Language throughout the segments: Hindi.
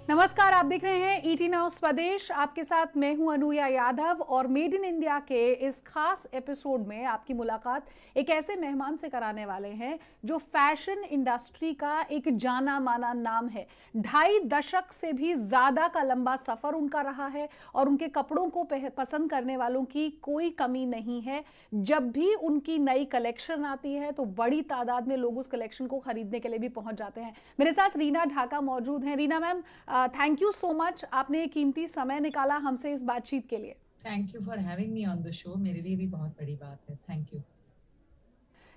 नमस्कार, आप देख रहे हैं ईटी नाउ स्वदेश। आपके साथ मैं हूं अनुया यादव और मेड इन इंडिया के इस खास एपिसोड में आपकी मुलाकात एक ऐसे मेहमान से कराने वाले हैं जो फैशन इंडस्ट्री का एक जाना माना नाम है। 2.5 दशक से भी ज्यादा का लंबा सफर उनका रहा है और उनके कपड़ों को पसंद करने वालों की कोई कमी नहीं है। जब भी उनकी नई कलेक्शन आती है तो बड़ी तादाद में लोग उस कलेक्शन को खरीदने के लिए भी पहुंच जाते हैं। मेरे साथ रीना ढाका मौजूद हैं। Reena ma'am, thank you so much, आपने कीमती समय निकाला हमसे इस बातचीत के लिए। Thank you for having me on the show. मेरे लिए भी बहुत बड़ी बात है। Thank you.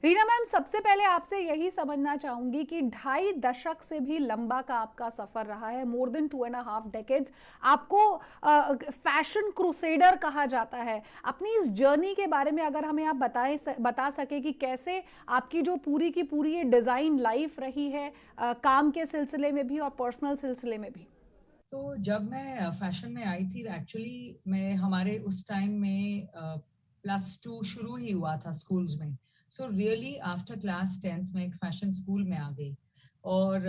रीना मैम, सबसे पहले आपसे यही समझना चाहूंगी कि 2.5 दशक से भी लंबा का आपका सफर रहा है, मोर देन 2.5 डेकेड्स। आपको फैशन क्रूसेडर कहा जाता है। अपनी इस जर्नी के बारे में अगर हमें आप बता सके कि कैसे आपकी जो पूरी की पूरी ये डिजाइन लाइफ रही है, काम के सिलसिले में भी और पर्सनल सिलसिले में भी। तो जब मैं फैशन में आई थी, एक्चुअली मैं हमारे उस टाइम में +2 शुरू ही हुआ था स्कूल्स में। So really after class 10th में एक फैशन स्कूल में आ गई और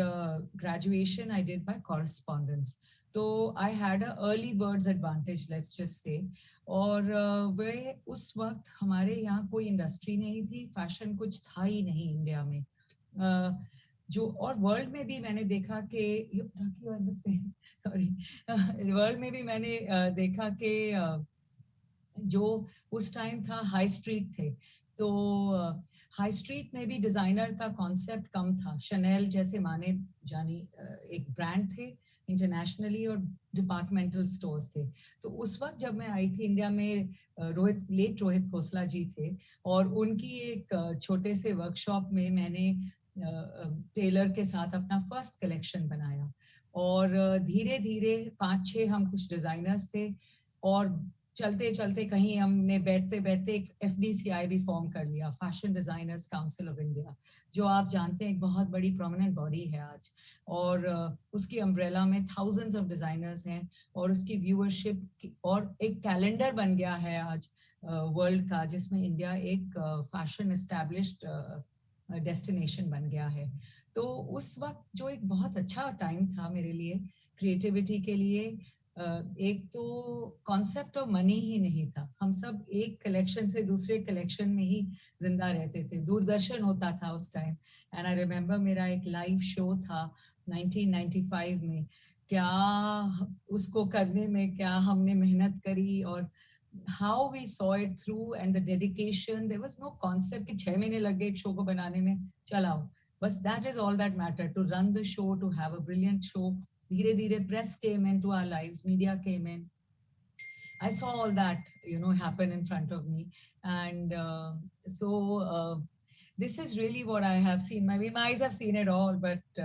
graduation I did by correspondence. तो I had a early birds advantage, let's just say. और वे उस वक्त हमारे यहाँ कोई इंडस्ट्री नहीं थी, फैशन कुछ था ही नहीं इंडिया में। जो और वर्ल्ड में भी मैंने देखा कि सॉरी वर्ल्ड में भी मैंने देखा कि जो उस टाइम था हाई स्ट्रीट थे। तो हाई स्ट्रीट में भी डिजाइनर का कॉन्सेप्ट कम था। शनेल जैसे माने जानी एक ब्रांड थे इंटरनेशनली, और डिपार्टमेंटल स्टोर्स थे। तो उस वक्त जब मैं आई थी इंडिया में, रोहित खोसला जी थे और उनकी एक छोटे से वर्कशॉप में मैंने टेलर के साथ अपना फर्स्ट कलेक्शन बनाया। और धीरे धीरे 5-6 हम कुछ डिजाइनर्स थे, और चलते चलते कहीं हमने बैठते बैठते एक FDCI भी फॉर्म कर लिया, fashion designers council of India, जो आप जानते हैं एक बहुत बड़ी प्रोमिनेंट बॉडी है आज। और उसकी अम्ब्रेला में थाउजेंड्स ऑफ डिजाइनर्स हैं, और उसकी व्यूअरशिप और एक कैलेंडर बन गया है आज वर्ल्ड का, जिसमें इंडिया एक फैशन एस्टैब्लिश्ड डेस्टिनेशन बन गया है। तो उस वक्त जो एक बहुत अच्छा टाइम था मेरे लिए, क्रिएटिविटी के लिए। एक तो कॉन्सेप्ट ऑफ मनी ही नहीं था, हम सब एक कलेक्शन से दूसरे कलेक्शन में ही जिंदा रहते थे। दूरदर्शन होता था उस टाइम, एंड आई रिमेम्बर मेरा एक लाइव शो था 1995 में। क्या उसको करने में क्या हमने मेहनत करी, और how we saw it through and the dedication. There was no concept कि 6 महीने लग गए एक शो को बनाने में, चलाओ बस। that is all that mattered, to run the show, to have a brilliant show. धीरे धीरे press came into our lives, media came in. I saw all that, happen in front of me. And this is really what I have seen. My eyes have seen it all, but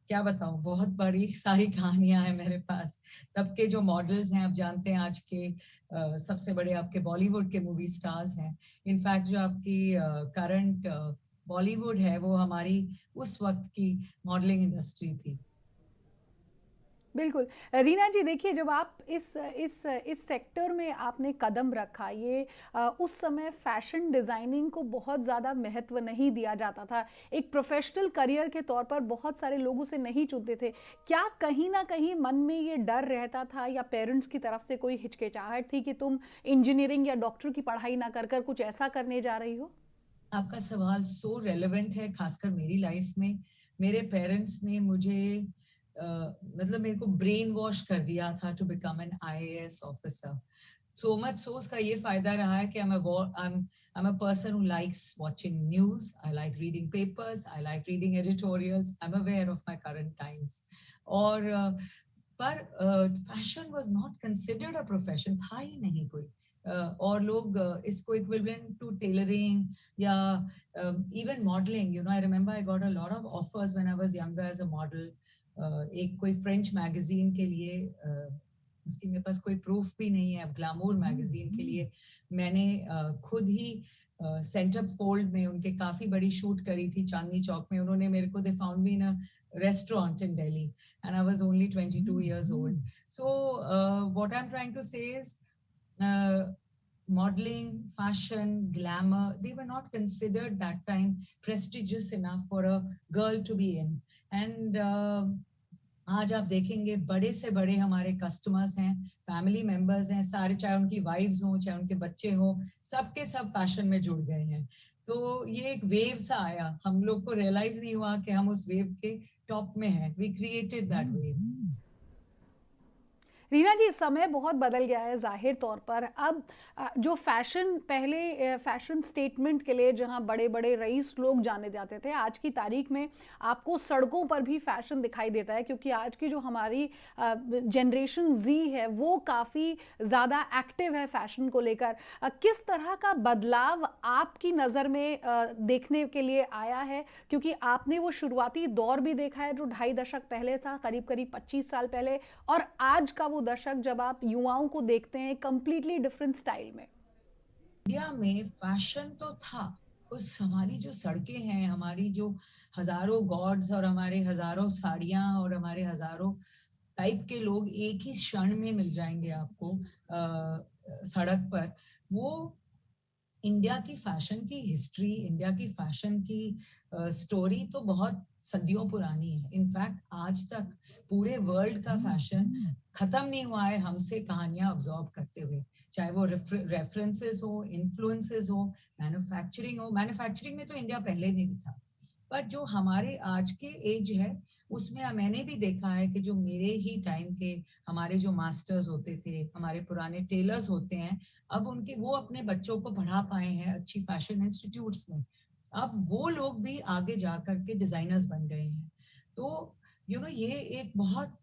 क्या बताऊं, बहुत बड़ी सारी कहानियां हैं मेरे पास। तब के जो मॉडल्स हैं, आप जानते हैं आज के सबसे बड़े आपके बॉलीवुड के मूवी स्टार्स हैं। इनफैक्ट जो आपकी करंट बॉलीवुड है, वो हमारी उस वक्त की मॉडलिंग इंडस्ट्री थी। बिल्कुल। रीना जी, देखिए, जब आप इस सेक्टर में आपने कदम रखा, ये उस समय फैशन डिज़ाइनिंग को बहुत ज़्यादा महत्व नहीं दिया जाता था। एक प्रोफेशनल करियर के तौर पर बहुत सारे लोग उसे नहीं चुनते थे। क्या कहीं ना कहीं मन में ये डर रहता था या पेरेंट्स की तरफ से कोई हिचकिचाहट थी कि तुम इंजीनियरिंग या डॉक्टर की पढ़ाई ना कर कर कुछ ऐसा करने जा रही हो? आपका सवाल सो रेलेवेंट है, खासकर मेरी लाइफ में। मेरे पेरेंट्स ने मुझे मतलब मेरे को ब्रेन वॉश कर दिया था to become an IAS officer. So much so उसका ये फायदा रहा है कि I'm a person who likes watching news. I like reading papers. I like reading editorials. I'm aware of my current times. और पर fashion was not considered a profession, था ही नहीं कोई। और लोग इसको इक्विवेलेंट टू टेलरिंग या even modelling, I remember I got a lot of offers when I was younger as a model. एक कोई फ्रेंच मैगजीन के लिए, उसकी मेरे पास कोई प्रूफ भी नहीं है, ग्लैमूर मैगजीन के लिए मैंने खुद ही सेंटर फोल्ड में उनके काफी बड़ी शूट करी थी चांदनी चौक में। उन्होंने मेरे को, they found me in a restaurant in Delhi, and I was only 22 years old. So what I'm trying to say is, uh, modeling, fashion, glamour, they were not considered that time prestigious enough for a girl to be in. And आज आप देखेंगे बड़े से बड़े हमारे कस्टमर्स हैं, फैमिली मेंबर्स हैं, सारे, चाहे उनकी वाइफ्स हों, चाहे उनके बच्चे हों, सबके सब फैशन में जुड़ गए हैं। तो ये एक वेव सा आया, हम लोग को रियलाइज नहीं हुआ कि हम उस वेव के टॉप में हैं। We created that wave. Reena ji, समय बहुत बदल गया है ज़ाहिर तौर पर। अब जो फैशन पहले फैशन स्टेटमेंट के लिए जहां बड़े बड़े रईस लोग जाने जाते थे, आज की तारीख में आपको सड़कों पर भी फैशन दिखाई देता है, क्योंकि आज की जो हमारी जनरेशन जी है वो काफ़ी ज़्यादा एक्टिव है फैशन को लेकर। किस तरह का बदलाव आपकी नज़र में देखने के लिए आया है, क्योंकि आपने वो शुरुआती दौर भी देखा है जो 2.5 दशक पहले था, करीब करीब 25 साल पहले, और आज का वो दशक जब आप युवाओं को देखते हैं कंप्लीटली डिफरेंट स्टाइल में। इंडिया में फैशन तो था, उस हमारी जो सड़कें हैं, हमारी जो हजारों गॉड्स और हमारे हजारों साड़ियां और हमारे हजारों टाइप के लोग एक ही क्षण में मिल जाएंगे आपको सड़क पर। वो इंडिया की फैशन की हिस्ट्री, इंडिया की फैशन की स्टोरी तो बहुत सदियों पुरानी है। इनफैक्ट आज तक पूरे वर्ल्ड का फैशन खत्म नहीं हुआ है हमसे कहानियां ऑब्जॉर्व करते हुए, चाहे वो रेफरेंसेस हो, इन्फ्लुएंसेस हो, मैन्युफैक्चरिंग हो। मैन्युफैक्चरिंग में तो इंडिया पहले में भी था, पर जो हमारे आज के एज है उसमें मैंने भी देखा है कि जो मेरे ही टाइम के हमारे जो मास्टर्स होते थे, हमारे पुराने टेलर्स होते हैं, अब उनके वो अपने बच्चों को पढ़ा पाए हैं अच्छी फैशन इंस्टीट्यूट्स में। अब वो लोग भी आगे जा करके डिजाइनर्स बन गए हैं। तो ये एक बहुत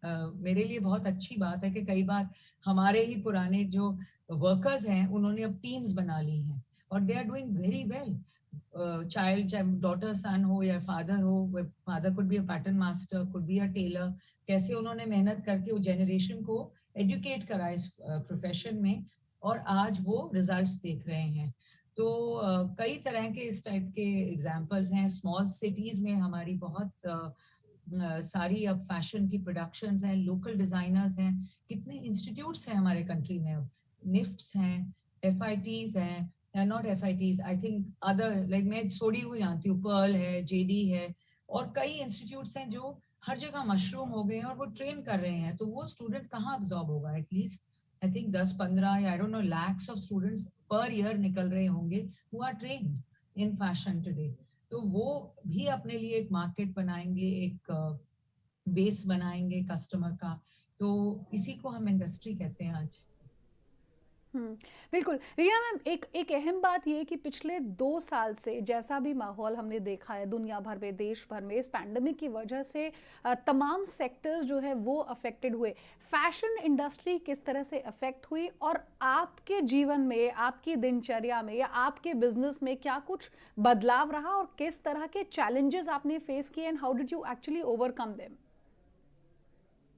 मेरे लिए बहुत अच्छी बात है कि कई बार हमारे ही पुराने जो वर्कर्स हैं उन्होंने अब टीम्स बना ली हैं और they are doing very well. Child, चाहे डॉटर सन हो या फादर हो, father could be a pattern master, could be a tailor, कैसे उन्होंने मेहनत करके वो जनरेशन को एजुकेट करा इस प्रोफेशन में, और आज वो रिजल्ट्स देख रहे हैं। तो कई तरह के इस टाइप के एग्जाम्पल्स हैं। स्मॉल सिटीज में हमारी बहुत सारी अब फैशन की प्रोडक्शंस हैं, लोकल डिजाइनर्स हैं, कितने इंस्टीट्यूट्स हैं हमारे कंट्री में। अब निफ्ट्स हैं, FITs हैं, not FITs, I think other, like मैं थोड़ी हुई जानती हूँ, पर्ल है, JD है, और कई इंस्टीट्यूट्स हैं जो हर जगह मशरूम हो गए हैं और वो ट्रेन कर रहे हैं। तो वो स्टूडेंट कहाँ अब्जॉर्ब होगा? एटलीस्ट आई थिंक 10-15 या I don't know lakhs of students per year निकल रहे होंगे who are trained in fashion today. तो वो भी अपने लिए एक मार्केट बनाएंगे, एक बेस बनाएंगे कस्टमर का। तो इसी को हम इंडस्ट्री कहते हैं आज। बिल्कुल। रीना मैम, एक एक अहम बात ये कि पिछले 2 साल से जैसा भी माहौल हमने देखा है दुनिया भर में, देश भर में, इस पैंडमिक की वजह से तमाम सेक्टर्स जो है वो अफेक्टेड हुए। फैशन इंडस्ट्री किस तरह से अफेक्ट हुई, और आपके जीवन में, आपकी दिनचर्या में या आपके बिजनेस में क्या कुछ बदलाव रहा, और किस तरह के चैलेंजेस आपने फेस किए, and how did you actually overcome them?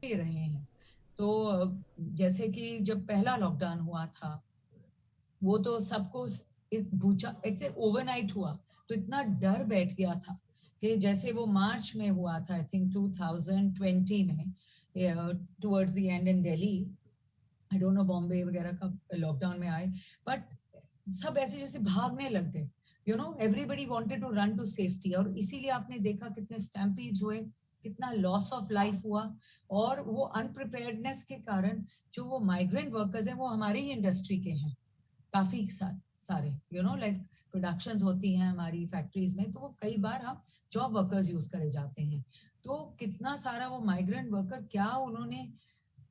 रहे हैं तो जैसे कि जब पहला लॉकडाउन हुआ था, वो तो सबको एक ओवरनाइट हुआ, तो इतना डर बैठ गया था कि जैसे वो मार्च में हुआ था, आई थिंक 2020 में, towards the and in Delhi, I don't no Bombay वगैरह का लॉकडाउन में आए, बट सब ऐसे जैसे भागने लग गए। Everybody wanted to run to safety, और इसीलिए आपने देखा कितने स्टैम्पीड्स हुए, कितना लॉस ऑफ लाइफ हुआ। और वो अनप्रिपेयर्डनेस के कारण जो वो माइग्रेंट वर्कर्स हैं वो हमारे ही इंडस्ट्री के हैं काफी सारे, लाइक प्रोडक्शंस होती हैं हमारी फैक्ट्रीज में, तो वो कई बार हम जॉब वर्कर्स यूज करे जाते हैं। तो कितना सारा वो माइग्रेंट वर्कर, क्या उन्होंने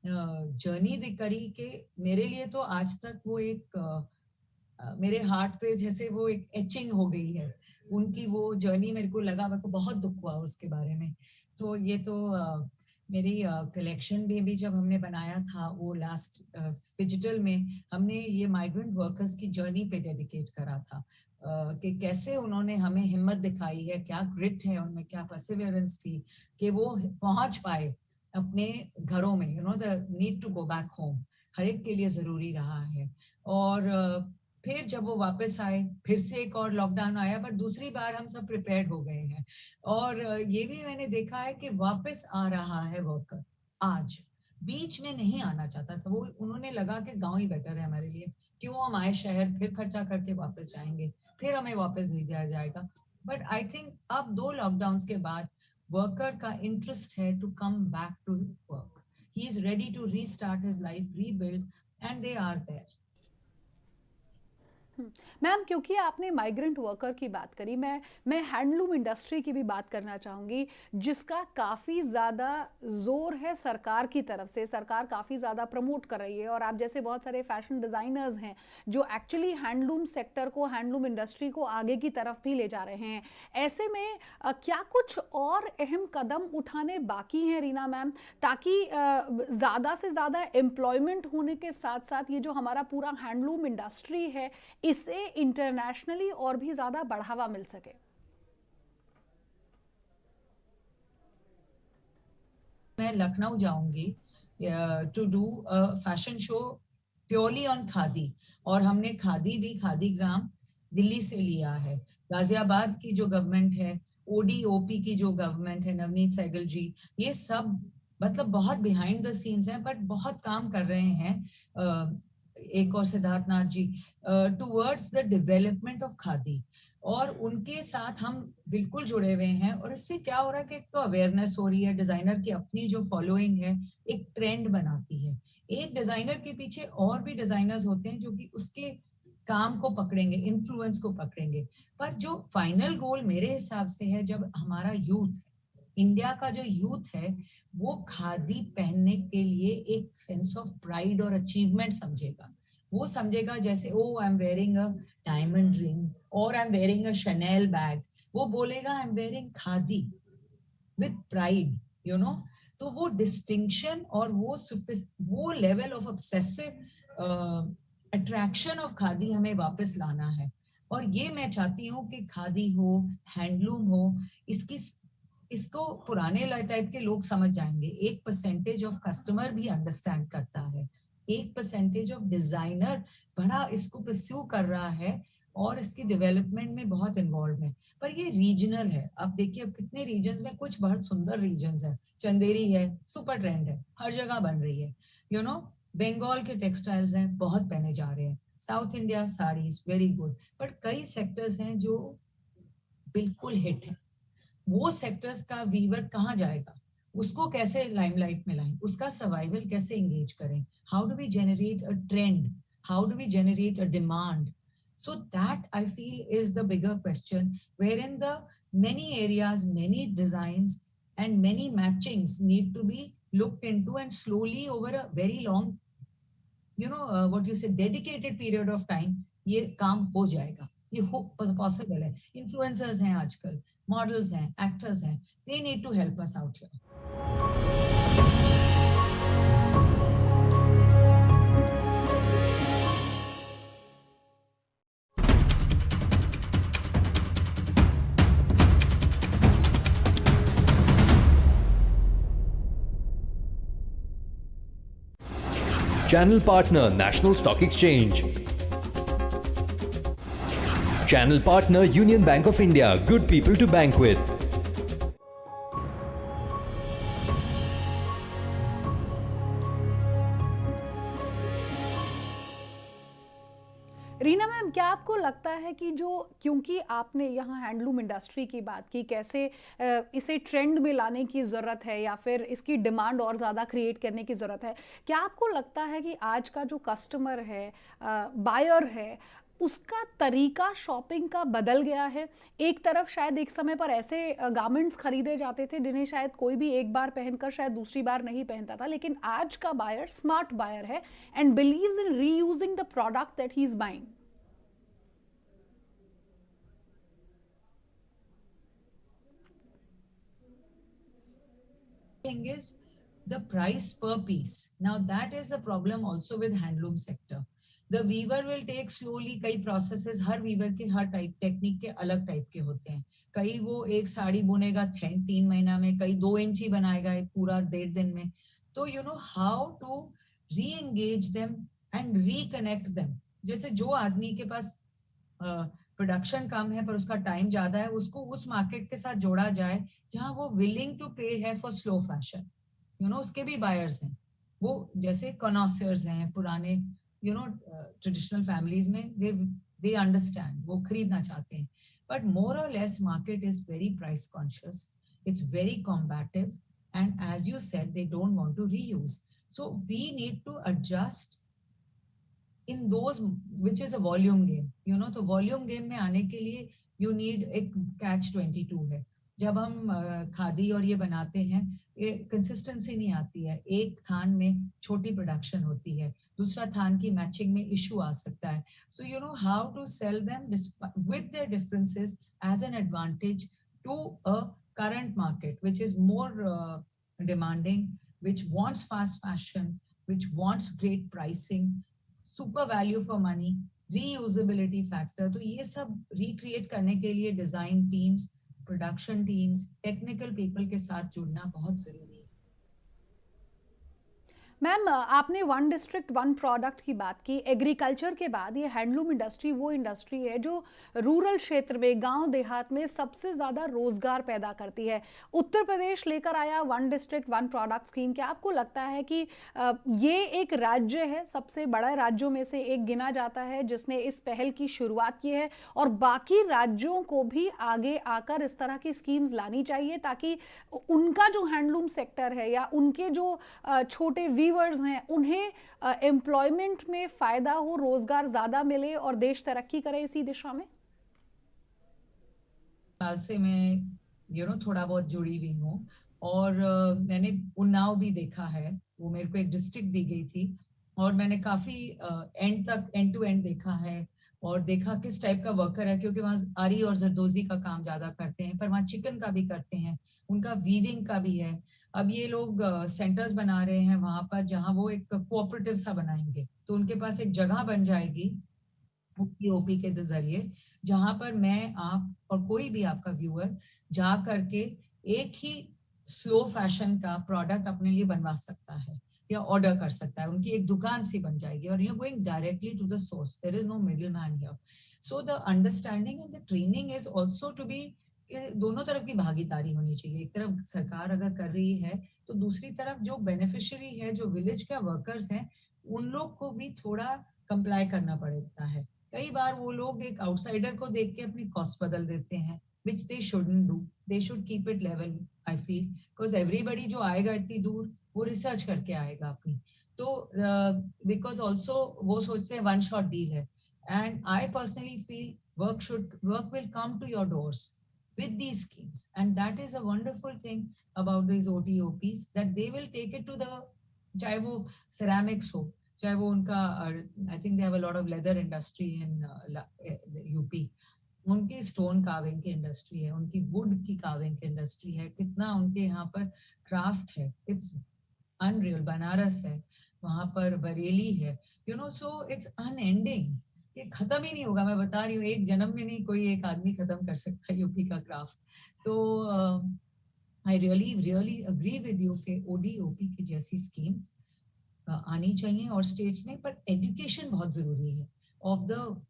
जर्नी करी कि मेरे लिए तो आज तक वो एक मेरे हार्ट पे जैसे वो एक एचिंग हो गई है उनकी वो जर्नी। मेरे को बहुत दुख हुआ उसके बारे में। तो ये तो मेरी कलेक्शन में भी जब हमने बनाया था वो लास्ट फिजिटल में, हमने ये माइग्रेंट वर्कर्स की जर्नी पे डेडिकेट करा था कि कैसे उन्होंने हमें हिम्मत दिखाई है, क्या ग्रिट है उनमें, क्या परसिवियरेंस थी कि वो पहुंच पाए अपने घरों में। The need to go back home हर एक के लिए जरूरी रहा है। और फिर जब वो वापस आए, फिर से एक और लॉकडाउन आया, पर दूसरी बार हम सब प्रिपेयर्ड हो गए हैं। और ये भी मैंने देखा है कि वापस आ रहा है वर्कर आज, बीच में नहीं आना चाहता था वो। उन्होंने लगा कि गांव ही बेटर है हमारे लिए, क्यों हम आए शहर, फिर खर्चा करके वापस जाएंगे, फिर हमें वापस भेज दिया जाएगा। बट आई थिंक अब 2 लॉकडाउन के बाद वर्कर का इंटरेस्ट है to come back to work. He is ready to restart his life, rebuild, and they are there. Ma'am, क्योंकि आपने माइग्रेंट वर्कर की बात करी, मैं हैंडलूम इंडस्ट्री की भी बात करना चाहूँगी, जिसका काफ़ी ज़्यादा जोर है सरकार की तरफ से. सरकार काफ़ी ज़्यादा प्रमोट कर रही है और आप जैसे बहुत सारे फैशन डिज़ाइनर्स हैं जो एक्चुअली हैंडलूम सेक्टर को, हैंडलूम इंडस्ट्री को आगे की तरफ भी ले जा रहे हैं. ऐसे में क्या कुछ और अहम कदम उठाने बाकी हैं रीना मैम, ताकि ज़्यादा से ज़्यादा एम्प्लॉयमेंट होने के साथ साथ ये जो हमारा पूरा हैंडलूम इंडस्ट्री है इसे इंटरनेशनली और भी ज्यादा बढ़ावा मिल सके? मैं लखनऊ जाऊंगी to do a fashion show purely on khadi, और हमने खादी भी, खादी ग्राम दिल्ली से लिया है. गाजियाबाद की जो गवर्नमेंट है, ओडीओपी की जो गवर्नमेंट है, नवनीत सहगल जी, ये सब मतलब बहुत बिहाइंड द सीन्स हैं, बट बहुत काम कर रहे हैं. एक और Siddharth Nath ji, towards the development of khadi, और उनके साथ हम बिल्कुल जुड़े हुए हैं. और इससे क्या हो रहा है कि एक तो अवेयरनेस हो रही है, डिजाइनर की अपनी जो फॉलोइंग है एक ट्रेंड बनाती है. एक डिजाइनर के पीछे और भी डिजाइनर्स होते हैं जो कि उसके काम को पकड़ेंगे, इन्फ्लुएंस को पकड़ेंगे. पर जो फाइनल गोल मेरे हिसाब से है, जब हमारा यूथ, इंडिया का जो यूथ है, वो खादी पहनने के लिए एक सेंस ऑफ प्राइड और अचीवमेंट समझेगा. वो समझेगा जैसे, oh I am wearing a diamond ring और I am wearing a Chanel bag. वो बोलेगा I am wearing khadi with pride, you know. तो वो डिस्टिंक्शन और वो level of obsessive attraction of khadi हमें वापस लाना है. और ये मैं चाहती हूँ कि खादी हो, हैंडलूम हो, इसकी इसको पुराने टाइप के लोग समझ जाएंगे. 1% ऑफ कस्टमर भी अंडरस्टैंड करता है, 1% ऑफ डिजाइनर बड़ा इसको परस्यू कर रहा है और इसकी डेवलपमेंट में बहुत इन्वॉल्व है. पर ये रीजनल है. अब देखिए, अब कितने रीजन्स में, कुछ बहुत सुंदर रीजन्स है, चंदेरी है, सुपर ट्रेंड है, हर जगह बन रही है, यू नो. बंगाल के टेक्सटाइल्स हैं, बहुत पहने जा रहे हैं. South India saris very good. But कई सेक्टर्स हैं जो बिल्कुल हिट है. वो सेक्टर्स का वीवर कहाँ जाएगा, उसको कैसे लाइमलाइट में लाएं, उसका सर्वाइवल कैसे एंगेज करें, how do we generate a trend, how do we generate a demand. So that I feel is the bigger question, wherein the many areas, many designs and many matchings need to be looked into, and slowly over a very long, what you say, dedicated period of time, ये काम हो जाएगा. ये पॉसिबल है. इन्फ्लुएंसर्स हैं आजकल, मॉडल्स हैं, एक्टर्स हैं, they need to help us out here. Channel partner National Stock Exchange. Channel partner Union Bank of India. Good people to bank with. Reena ma'am, क्या आपको लगता है कि जो, क्योंकि आपने यहाँ हैंडलूम इंडस्ट्री की बात की, कैसे इसे ट्रेंड में लाने की ज़रूरत है या फिर इसकी डिमांड और ज़्यादा क्रिएट करने की ज़रूरत है, क्या आपको लगता है कि आज का जो कस्टमर है, बायर है, उसका तरीका शॉपिंग का बदल गया है? एक तरफ शायद एक समय पर ऐसे गारमेंट्स खरीदे जाते थे जिन्हें शायद कोई भी एक बार पहनकर शायद दूसरी बार नहीं पहनता था, लेकिन आज का बायर स्मार्ट बायर है and believes in reusing the product that he is buying. Thing is the price per piece. Now that is a problem also with handloom sector. The weaver will take slowly, कई processes, हर weaver के हर टाइप टेक्निक के अलग टाइप के होते हैं. कई वो एक साड़ी बुनेगा 3 महीना में, कई 2 इंची बनाएगा पूरा 1.5 दिन में. तो you know how to re-engage them and reconnect them. जैसे जो आदमी के पास प्रोडक्शन कम है पर उसका टाइम ज्यादा है, उसको उस मार्केट के साथ जोड़ा जाए जहां वो विलिंग टू पे है फॉर स्लो फैशन. उसके भी बायर्स हैं, वो जैसे कॉनॉसर्स हैं, पुराने ट्रेडिशनल फैमिलीज में, दे अंडरस्टैंड, वो खरीदना चाहते हैं. बट मोर और less market is very price conscious. It's very combative, and as you said, they don't want to reuse. So we need to adjust in those, which is a volume game, you know. तो वॉल्यूम गेम में आने के लिए यू नीड एक catch-22 है. जब हम खादी और ये बनाते हैं, ये कंसिस्टेंसी नहीं आती है. एक थान में छोटी प्रोडक्शन होती है, दूसरा थान की मैचिंग में इशू आ सकता है. So you know how to sell them with their differences as an advantage to a current market, which is more demanding, which wants fast fashion, which wants great pricing, super value for money, reusability factor. तो ये सब recreate करने के लिए design teams, production teams, technical people के साथ जुड़ना बहुत जरूरी है. मैम, आपने वन डिस्ट्रिक्ट वन प्रोडक्ट की बात की. एग्रीकल्चर के बाद ये हैंडलूम इंडस्ट्री वो इंडस्ट्री है जो रूरल क्षेत्र में, गांव देहात में सबसे ज़्यादा रोज़गार पैदा करती है. उत्तर प्रदेश लेकर आया one district one product scheme. क्या आपको लगता है कि ये एक राज्य है, सबसे बड़ा राज्यों में से एक गिना जाता है, जिसने इस पहल की शुरुआत की है, और बाकी राज्यों को भी आगे आकर इस तरह की स्कीम्स लानी चाहिए ताकि उनका जो हैंडलूम सेक्टर है या उनके जो छोटे वीवर्स हैं उन्हें एम्प्लॉयमेंट में फायदा हो, रोजगार ज्यादा मिले और देश तरक्की करे इसी दिशा में? साल से मैं थोड़ा बहुत जुड़ी हुई हूँ, और मैंने उन्नाव भी देखा है. वो मेरे को एक डिस्ट्रिक्ट दी गई थी और मैंने काफी एंड टू एंड देखा है, और देखा किस टाइप का वर्कर है, क्योंकि वहाँ आरी और जरदोजी का काम ज्यादा करते हैं, पर वहाँ चिकन का भी करते हैं, उनका वीविंग का भी है. अब ये लोग सेंटर्स बना रहे हैं वहां पर, जहाँ वो एक कोऑपरेटिव सा बनाएंगे, तो उनके पास एक जगह बन जाएगी ओपी के जरिए, जहां पर मैं, आप और कोई भी आपका व्यूअर जा करके एक ही स्लो फैशन का प्रोडक्ट अपने लिए बनवा सकता है या ऑर्डर कर सकता है. उनकी एक दुकान सी बन जाएगी, और you going directly to the source. There is no middle man here. So the understanding and the training is also to be, दोनों तरफ की भागीदारी होनी चाहिए. एक तरफ सरकार अगर कर रही है, तो दूसरी तरफ जो बेनिफिशियरी है, जो विलेज का वर्कर्स हैं, उन लोग को भी थोड़ा कंप्लाई करना पड़ता है. कई बार वो लोग एक आउटसाइडर को देख के अपनी कॉस्ट बदल देते हैं, which they shouldn't do. They should keep it level, I feel, because everybody जो आएगा इतनी दूर, वो रिसर्च करके आएगा अपनी. तो because also वो सोचते हैं one shot deal है, and I personally feel work will come to your doors with these schemes, and that is a wonderful thing about these OTOPs, that they will take it to the, चाहे वो ceramics हो, चाहे वो उनका, I think they have a lot of leather industry in UP. उनकी स्टोन कार्विंग की इंडस्ट्री है, उनकी वुड की कार्विंग की इंडस्ट्री है, कितना उनके यहाँ पर क्राफ्ट है, इट्स अनरियल. बनारस है, वहां पर बरेली है, सो इट्स अनएंडिंग. ये खत्म ही नहीं होगा. मैं बता रही हूँ, एक जन्म में नहीं कोई एक आदमी खत्म कर सकता है यूपी का क्राफ्ट. तो I really agree with you कि ODOP की जैसी स्कीम्स आनी चाहिए और स्टेट्स में, पर एजुकेशन बहुत जरूरी है ऑफ द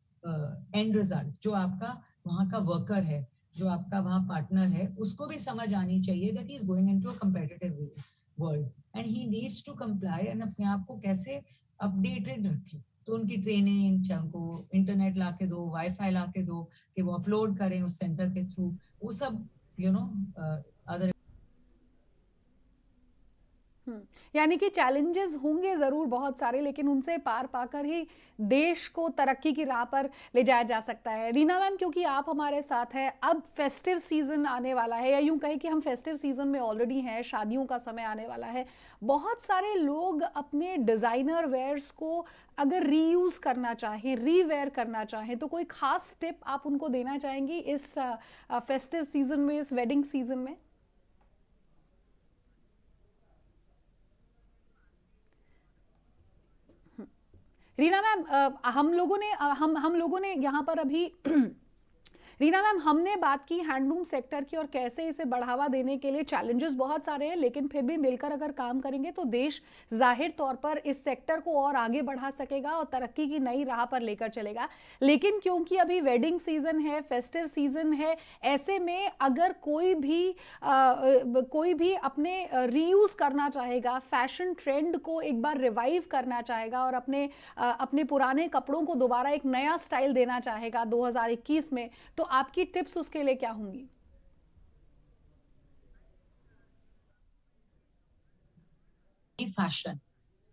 एंड रिजल्ट. जो आपका वहाँ का वर्कर है, जो आपका वहाँ पार्टनर है, उसको भी समझ आनी चाहिए that he is going into a competitive world and he needs to comply, and अपने आप को कैसे अपडेटेड रखे. तो उनकी ट्रेनिंग, चाहे उनको इंटरनेट ला के दो, वाईफाई ला के दो, कि वो अपलोड करें उस सेंटर के थ्रू, वो सब अदर. यानी कि चैलेंजेस होंगे ज़रूर बहुत सारे, लेकिन उनसे पार पाकर ही देश को तरक्की की राह पर ले जाया जा सकता है. रीना मैम, क्योंकि आप हमारे साथ हैं, अब फेस्टिव सीज़न आने वाला है, या यूं कहें कि हम फेस्टिव सीज़न में ऑलरेडी हैं, शादियों का समय आने वाला है. बहुत सारे लोग अपने डिज़ाइनर वेयर्स को अगर रीयूज़ करना चाहें, रीवेयर करना चाहें, तो कोई ख़ास टिप आप उनको देना चाहेंगी इस फेस्टिव सीज़न में, इस वेडिंग सीज़न में? रीना मैम, हम लोगों ने यहाँ पर अभी रीना मैम, हमने बात की हैंडलूम सेक्टर की और कैसे इसे बढ़ावा देने के लिए चैलेंजेस बहुत सारे हैं, लेकिन फिर भी मिलकर अगर काम करेंगे तो देश जाहिर तौर पर इस सेक्टर को और आगे बढ़ा सकेगा और तरक्की की नई राह पर लेकर चलेगा. लेकिन क्योंकि अभी वेडिंग सीजन है, फेस्टिव सीजन है, ऐसे में अगर कोई भी अपने रीयूज करना चाहेगा, फैशन ट्रेंड को एक बार रिवाइव करना चाहेगा और अपने पुराने कपड़ों को दोबारा एक नया स्टाइल देना चाहेगा 2021 में, तो आपकी टिप्स उसके लिए क्या होंगी? रीफैशन।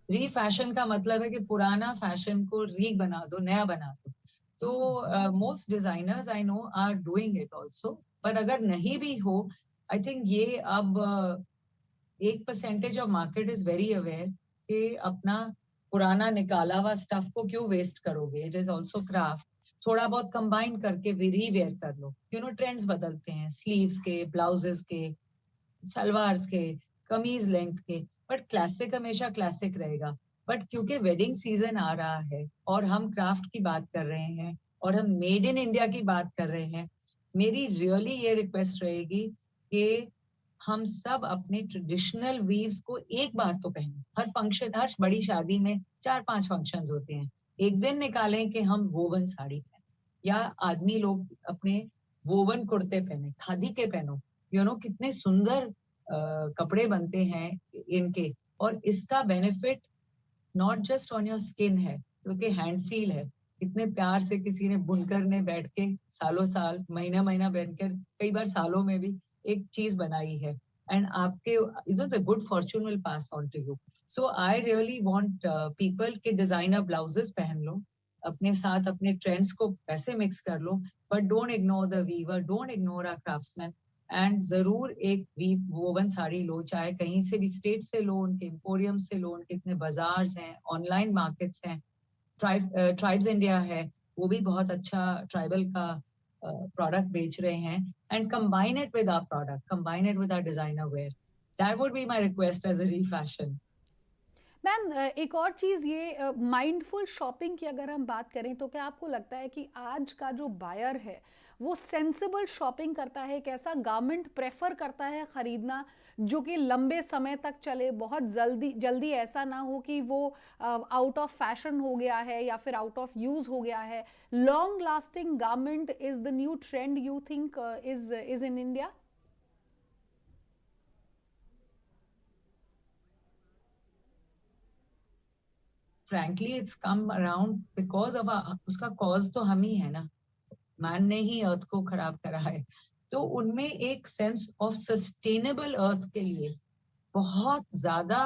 रीफैशन का मतलब है कि पुराना फैशन को री बना दो, नया बना दो। तो most designers I know are doing it also, but अगर नहीं भी हो, आई थिंक ये अब 1% of market is very aware कि अपना पुराना निकाला हुआ स्टफ को क्यों वेस्ट करोगे, इट इज ऑल्सो क्राफ्ट। थोड़ा बहुत कंबाइन करके रीवेयर कर लो। ट्रेंड्स बदलते हैं, स्लीव्स के, ब्लाउजेस के, सलवार्स के, कमीज लेंथ के, बट क्लासिक हमेशा क्लासिक रहेगा। बट क्योंकि वेडिंग सीजन आ रहा है और हम क्राफ्ट की बात कर रहे हैं और हम मेड इन इंडिया की बात कर रहे हैं, मेरी रियली ये रिक्वेस्ट रहेगी कि हम सब अपने ट्रेडिशनल वीव्स को एक बार तो पहने। हर फंक्शन, हर बड़ी शादी में 4-5 फंक्शंस होते हैं, एक दिन निकालें कि हम वोवन साड़ी पहने, या आदमी लोग अपने वोवन कुर्ते पहने, खादी के पहनो। कितने सुंदर कपड़े बनते हैं इनके, और इसका benefit not just on your skin है, क्योंकि हैंड फील है। कितने प्यार से किसी ने, बुनकर ने बैठ के सालों साल, महीना महीना बैठकर, कई बार सालों में भी एक चीज बनाई है, एंड आपके the good fortune will pass on to you. So I really want people के डिजाइनर ब्लाउजेस पहन लो, अपने साथ अपने ट्रेंड्स को वैसे मिक्स कर लो, but don't ignore the weaver, don't ignore our craftsman, and जरूर एक वोवन साड़ी लो, चाहे कहीं से भी, स्टेट से लो, उनके एम्पोरियम से लो, उनके इतने बाजार्स हैं, ऑनलाइन मार्केट्स हैं, ट्राइब्स इंडिया है, वो भी बहुत अच्छा ट्राइबल का प्रोडक्ट बेच रहे हैं, and combine it with our product, combine it with our designer wear. That would be my request as a refashion. Ma'am, एक और चीज़, ये माइंडफुल शॉपिंग की अगर हम बात करें तो क्या आपको लगता है कि आज का जो बायर है वो सेंसिबल शॉपिंग करता है? एक ऐसा गारमेंट प्रेफर करता है ख़रीदना जो कि लंबे समय तक चले, बहुत जल्दी जल्दी ऐसा ना हो कि वो आउट ऑफ फैशन हो गया है या फिर आउट ऑफ यूज़ हो गया है? Long lasting garment is the new trend you think is in India? Frankly it's come around because of, उसका कॉज तो हम ही है ना, मैन ने ही अर्थ को खराब करा है। तो उनमें एक सेंस ऑफ सस्टेनेबल अर्थ के लिए बहुत ज्यादा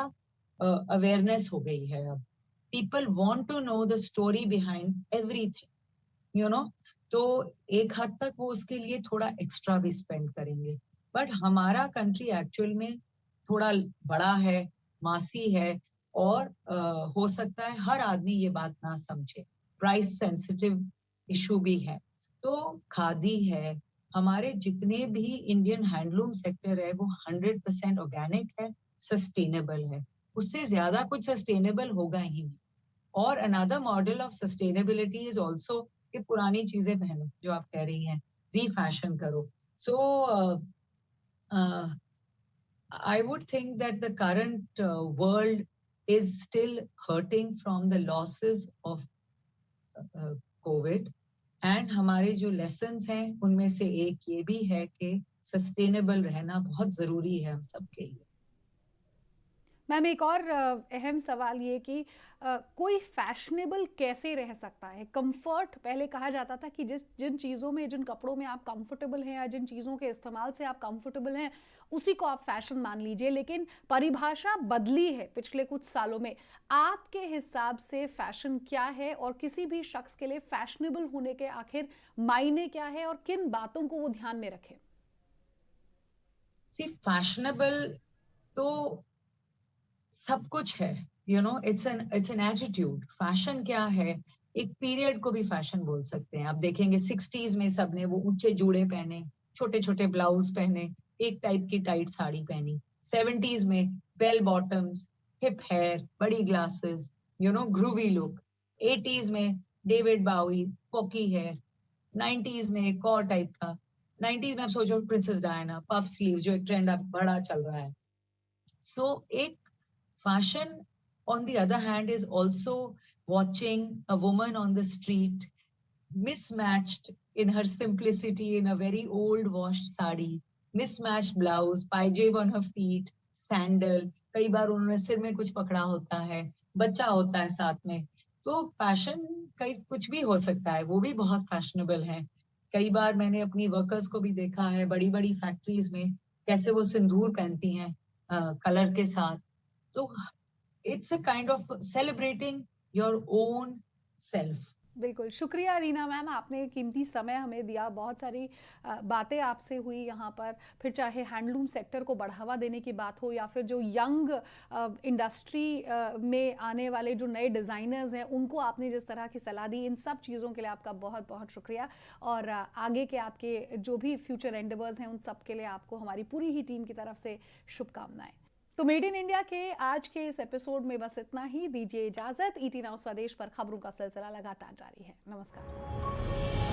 अवेयरनेस हो गई है अब। People want to know the story behind everything, तो एक हद तक वो उसके लिए थोड़ा एक्स्ट्रा भी स्पेंड करेंगे। बट हमारा कंट्री एक्चुअल में थोड़ा बड़ा है, मासी है, और हो सकता है हर आदमी ये बात ना समझे, प्राइस सेंसिटिव इशू भी है। तो खादी है, हमारे जितने भी इंडियन हैंडलूम सेक्टर है, वो 100% ऑर्गेनिक है, सस्टेनेबल है। उससे ज्यादा कुछ सस्टेनेबल होगा ही नहीं। और another model of sustainability is also कि पुरानी चीजें पहनो, जो आप कह रही हैं, रीफैशन करो। सो I would think that the current world is still hurting from the losses of COVID, and हमारे जो lessons हैं उनमें से एक ये भी है कि sustainable रहना बहुत जरूरी है हम सबके लिए। मैम, एक और अहम सवाल ये कि कोई फैशनेबल कैसे रह सकता है? कंफर्ट, पहले कहा जाता था कि जिन चीज़ों में, जिन कपड़ों में आप कंफर्टेबल हैं या जिन चीज़ों के इस्तेमाल से आप कंफर्टेबल हैं, उसी को आप फैशन मान लीजिए। लेकिन परिभाषा बदली है पिछले कुछ सालों में। आपके हिसाब से फैशन क्या है और किसी भी शख्स के लिए फैशनेबल होने के आखिर मायने क्या है और किन बातों को वो ध्यान में रखें? फैशनेबल तो सब कुछ है, इट्स एन एटीट्यूड। फैशन क्या है? एक पीरियड को भी फैशन बोल सकते हैं। आप देखेंगे 60s में सबने वो ऊंचे जूड़े पहने, छोटे छोटे ब्लाउज पहने, एक टाइप की टाइट साड़ी पहनी। 70s में बेल बॉटम्स, हिप हेयर, बड़ी ग्लासेस, ग्रूवी लुक। 80s में डेविड बावी, पॉकी हेयर। 90s में एक और टाइप का। 90s में आप सोचो प्रिंसेस डायना, पफ स्लीव, जो एक ट्रेंड अब बड़ा चल रहा है। सो एक fashion, on the other hand, is also watching a woman on the street, mismatched in her simplicity, in a very old washed sari, mismatched blouse, pajama on her feet, sandal, कई बार उन्होंने सिर में कुछ पकड़ा होता है, बच्चा होता है साथ में। तो फैशन कई कुछ भी हो सकता है, वो भी बहुत फैशनेबल है। कई बार मैंने अपनी वर्कर्स को भी देखा है बड़ी बड़ी फैक्ट्रीज में, कैसे वो सिंदूर पहनती हैं कलर के साथ। तो it's a kind of celebrating your own self. बिल्कुल, शुक्रिया रीना मैम, आपने कीमती समय हमें दिया, बहुत सारी बातें आपसे हुई यहाँ पर, फिर चाहे हैंडलूम सेक्टर को बढ़ावा देने की बात हो या फिर जो यंग इंडस्ट्री में आने वाले जो नए डिज़ाइनर्स हैं उनको आपने जिस तरह की सलाह दी, इन सब चीज़ों के लिए आपका बहुत बहुत शुक्रिया। और आगे के आपके जो भी फ्यूचर एंडेवर्स हैं उन सब के लिए आपको हमारी पूरी ही टीम की तरफ से शुभकामनाएं। तो मेड इन इंडिया के आज के इस एपिसोड में बस इतना ही, दीजिए इजाजत। ईटी नाउ स्वदेश पर खबरों का सिलसिला लगातार जारी है। नमस्कार।